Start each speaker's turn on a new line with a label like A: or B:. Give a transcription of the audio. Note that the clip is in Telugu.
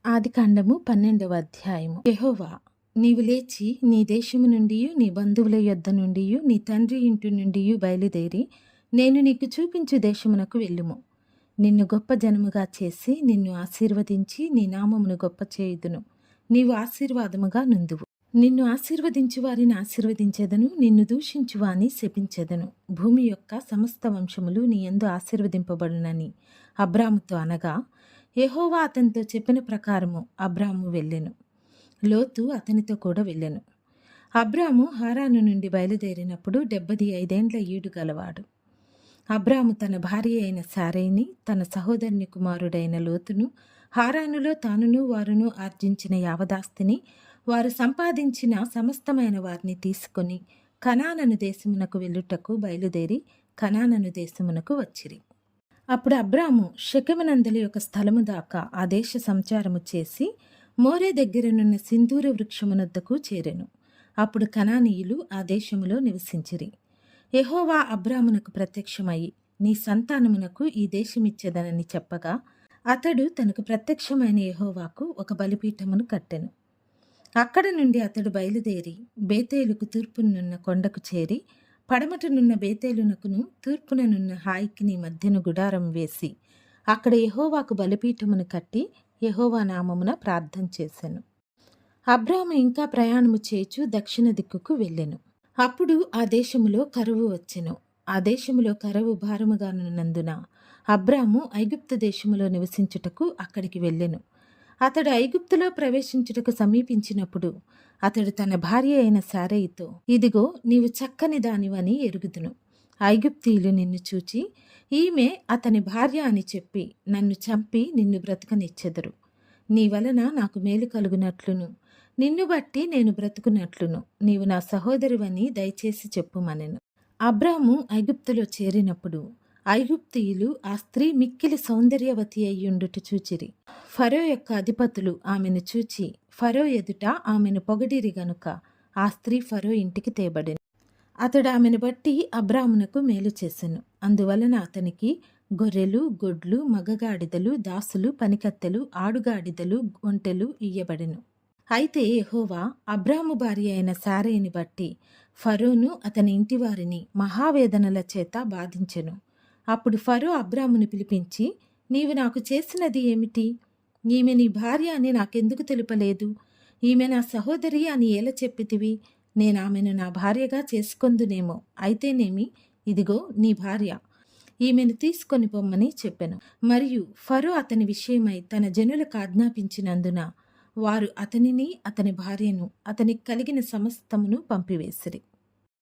A: ఆదికాండము 12వ అధ్యాయము. యెహోవా, నీవు లేచి నీ దేశము నుండియు నీ బంధువుల యొద్ద నుండియు నీ తండ్రి ఇంటి నుండియు బయలుదేరి నేను నీకు చూపించు దేశమునకు వెళ్ళుము. నిన్ను గొప్ప జనముగా చేసి నిన్ను ఆశీర్వదించి నీ నామమును గొప్ప చేయుదును. నీవు ఆశీర్వాదముగా నుందువు. నిన్ను ఆశీర్వదించు వారిని ఆశీర్వదించెదను, నిన్ను దూషించు వాని శపించెదను. భూమి యొక్క సమస్త వంశములు నీ యందు ఆశీర్వదింపబడునని అబ్రాముతో అనగా, యెహోవా అతనితో చెప్పిన ప్రకారము అబ్రాము వెళ్ళెను. లోతు అతనితో కూడా వెళ్ళెను. అబ్రాము హారాను నుండి బయలుదేరినప్పుడు 75 ఏండ్ల ఈడు గలవాడు. అబ్రాము తన భార్య అయిన శారైని, తన సహోదరుని కుమారుడైన లోతును, హారానులో తానును వారును ఆర్జించిన యావదాస్తిని, వారు సంపాదించిన సమస్తమైన వారిని తీసుకొని కనానను దేశమునకు వెళ్ళుటకు బయలుదేరి కనానను దేశమునకు వచ్చిరి. అప్పుడు అబ్రాము షెకెమునందలి ఒక స్థలము దాకా ఆ దేశ సంచారము చేసి మోరే దగ్గరనున్న సింధూర వృక్షమునొద్దకు చేరెను. అప్పుడు కనానీయులు ఆ దేశములో నివసించిరి. యెహోవా అబ్రామునకు ప్రత్యక్షమై, నీ సంతానమునకు ఈ దేశమిచ్చేదనని చెప్పగా, అతడు తనకు ప్రత్యక్షమైన యెహోవాకు ఒక బలిపీఠమును కట్టెను. అక్కడ నుండి అతడు బయలుదేరి బేతేలుకు తూర్పునున్న కొండకు చేరి, పడమటనున్న బేతేలునకును తూర్పుననున్న హాయికిని మధ్యను గుడారం వేసి అక్కడ యెహోవాకు బలిపీఠమును కట్టి యెహోవా నామమున ప్రార్థన చేసెను. అబ్రాము ఇంకా ప్రయాణము చేయుచు దక్షిణ దిక్కుకు వెళ్ళెను. అప్పుడు ఆ దేశములో కరువు వచ్చెను. ఆ దేశములో కరువు భారముగానున్నందున అబ్రాము ఐగుప్తు దేశములో నివసించుటకు అక్కడికి వెళ్ళెను. అతడు ఐగుప్తులో ప్రవేశించుటకు సమీపించినప్పుడు అతడు తన భార్య అయిన శారయితో, ఇదిగో నీవు చక్కని దానివని ఎరుగుదును. ఐగుప్తీయులు నిన్ను చూచి, ఈమె అతని భార్య అని చెప్పి నన్ను చంపి నిన్ను బ్రతకనిచ్చెదరు. నీ వలన నాకు మేలు కలుగునట్లును నిన్ను బట్టి నేను బ్రతుకున్నట్లును నీవు నా సహోదరివని దయచేసి చెప్పుమనెను. అబ్రాము ఐగుప్తులో చేరినప్పుడు ఐగుప్తీయులు ఆ స్త్రీ మిక్కిలి సౌందర్యవతి అయ్యుండుట చూచిరి. ఫరో యొక్క అధిపతులు ఆమెను చూచి ఫరో ఎదుట ఆమెను పొగడిరి గనుక ఆ స్త్రీ ఫరో ఇంటికి తేబడెను. అతడు ఆమెను బట్టి అబ్రామునకు మేలు చేసెను. అందువలన అతనికి గొర్రెలు, గొడ్లు, మగగాడిదలు, దాసులు, పనికత్తెలు, ఆడుగాడిదలు, ఒంటెలు ఇయ్యబడెను. అయితే యెహోవా అబ్రాము భార్య అయిన శారైని బట్టి ఫరోను అతని ఇంటివారిని మహావేదనల చేత బాధించెను. అప్పుడు ఫరో అబ్రామును పిలిపించి, నీవు నాకు చేసినది ఏమిటి? ఈమె నీ భార్య అని నాకెందుకు తెలుపలేదు? ఈమె నా సహోదరి అని ఎలా చెప్పితివి? నేను ఆమెను నా భార్యగా చేసుకొందునేమో. అయితేనేమి, ఇదిగో నీ భార్య, ఈమెను తీసుకొని పొమ్మని చెప్పెను. మరియు ఫరో అతని విషయమై తన జనులకు ఆజ్ఞాపించినందున వారు అతనిని, అతని భార్యను, అతనికి కలిగిన సమస్తమును పంపివేసిరి.